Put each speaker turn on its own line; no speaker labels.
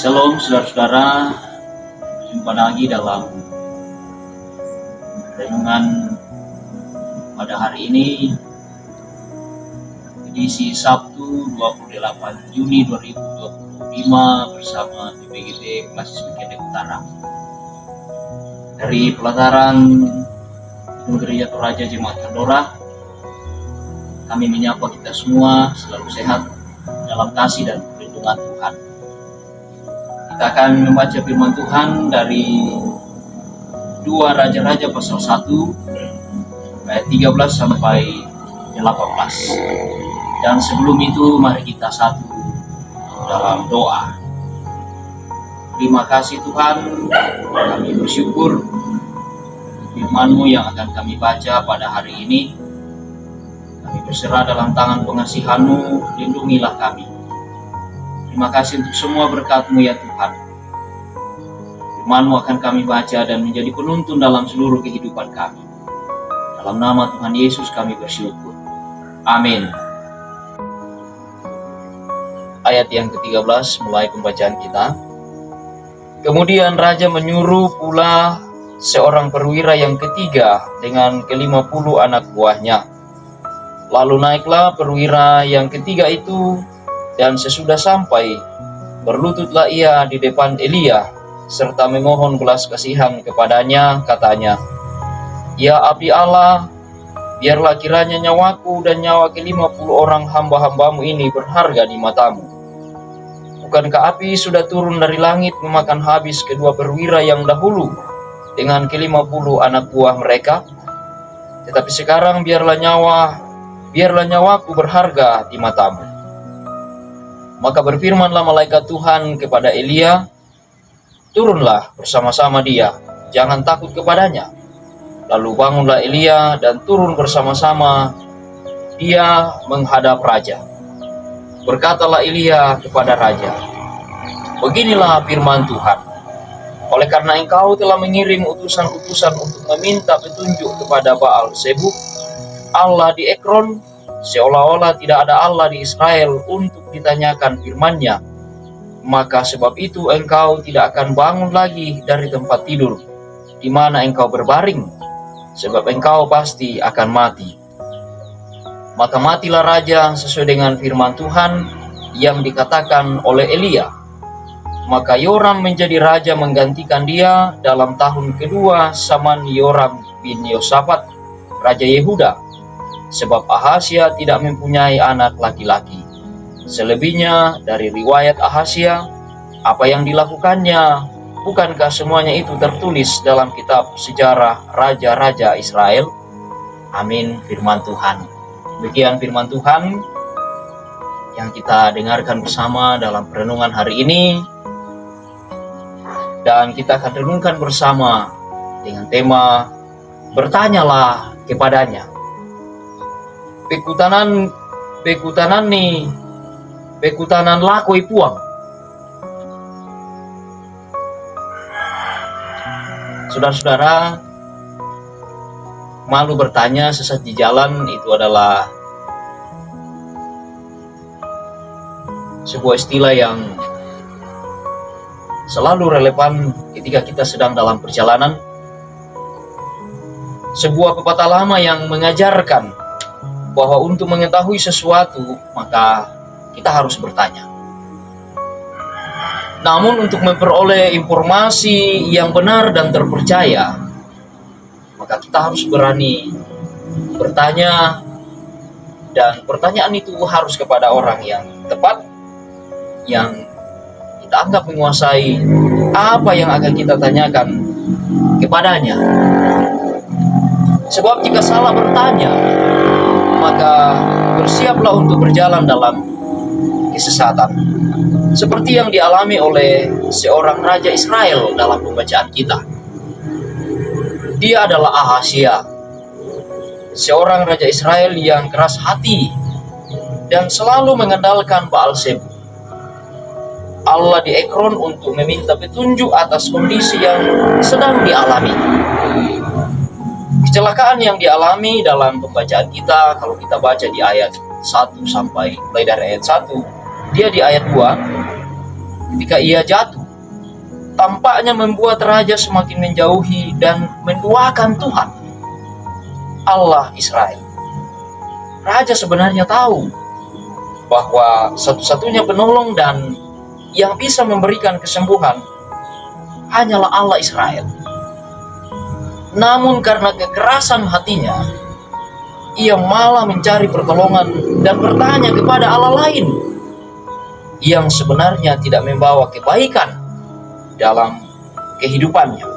Shalom saudara-saudara, jumpa lagi dalam renungan pada hari ini, edisi Sabtu 28 Juni 2025 bersama PPGT Klasis Mikende Utara. Dari pelataran Gedung Gereja Toraja Jemaat Kandora, kami menyapa kita semua selalu sehat dalam kasih dan perlindungan Tuhan. Kita akan membaca firman Tuhan dari 2 Raja-Raja pasal 1 ayat 13 sampai 18. Dan sebelum itu mari kita satu dalam doa. Terima kasih Tuhan, kami bersyukur firman-Mu yang akan kami baca pada hari ini. Kami berserah dalam tangan pengasihan-Mu, lindungilah kami. Terima kasih untuk semua berkat-Mu ya Tuhan. Firman-Mu akan kami baca dan menjadi penuntun dalam seluruh kehidupan kami. Dalam nama Tuhan Yesus kami bersyukur. Amin. Ayat yang ke-13 mulai pembacaan kita. Kemudian Raja menyuruh pula seorang perwira yang ketiga dengan ke-50 anak buahnya. Lalu naiklah perwira yang ketiga itu, dan sesudah sampai, berlututlah ia di depan Elia, serta memohon belas kasihan kepadanya, katanya, "Ya abdi Allah, biarlah kiranya nyawaku dan nyawa ke-50 orang hamba-hambamu ini berharga di matamu. Bukankah api sudah turun dari langit memakan habis kedua perwira yang dahulu dengan ke-50 anak buah mereka? Tetapi sekarang biarlah nyawaku berharga di matamu." Maka berfirmanlah malaikat Tuhan kepada Elia, "Turunlah bersama-sama dia, jangan takut kepadanya." Lalu bangunlah Elia dan turun bersama-sama dia menghadap raja. Berkatalah Elia kepada raja, "Beginilah firman Tuhan, oleh karena engkau telah mengirim utusan-utusan untuk meminta petunjuk kepada Baal Zebub, Allah di Ekron, seolah-olah tidak ada Allah di Israel untuk ditanyakan firman-Nya, maka sebab itu engkau tidak akan bangun lagi dari tempat tidur di mana engkau berbaring, sebab engkau pasti akan mati." Maka matilah raja sesuai dengan firman Tuhan yang dikatakan oleh Elia. Maka Yoram menjadi raja menggantikan dia dalam tahun kedua zaman Yoram bin Yosafat, raja Yehuda, sebab Ahazia tidak mempunyai anak laki-laki. Selebihnya dari riwayat Ahazia, apa yang dilakukannya, bukankah semuanya itu tertulis dalam kitab sejarah raja-raja Israel? Amin. Firman Tuhan. Demikian firman Tuhan yang kita dengarkan bersama dalam perenungan hari ini. Dan kita akan renungkan bersama dengan tema "Bertanyalah kepadanya". Pekutanan lakoi puang. Saudara-saudara, malu bertanya sesat di jalan itu adalah sebuah istilah yang selalu relevan ketika kita sedang dalam perjalanan. Sebuah pepatah lama yang mengajarkan bahwa untuk mengetahui sesuatu maka kita harus bertanya. Namun untuk memperoleh informasi yang benar dan terpercaya, maka kita harus berani bertanya, dan pertanyaan itu harus kepada orang yang tepat, yang kita anggap menguasai apa yang akan kita tanyakan kepadanya. Sebab jika salah bertanya, maka bersiaplah untuk berjalan dalam kesesatan, seperti yang dialami oleh seorang raja Israel dalam pembacaan kita. Dia adalah Ahazia, seorang raja Israel yang keras hati dan selalu mengandalkan Baal Zebub, Allah di Ekron, untuk meminta petunjuk atas kondisi yang sedang dialami. Kecelakaan yang dialami dalam pembacaan kita, kalau kita baca di ayat 1 sampai mulai dari ayat 1, dia di ayat 2 ketika ia jatuh, tampaknya membuat raja semakin menjauhi dan menduakan Tuhan, Allah Israel. Raja sebenarnya tahu bahwa satu-satunya penolong dan yang bisa memberikan kesembuhan hanyalah Allah Israel. Namun karena kekerasan hatinya, ia malah mencari pertolongan dan bertanya kepada Allah lain yang sebenarnya tidak membawa kebaikan dalam kehidupannya.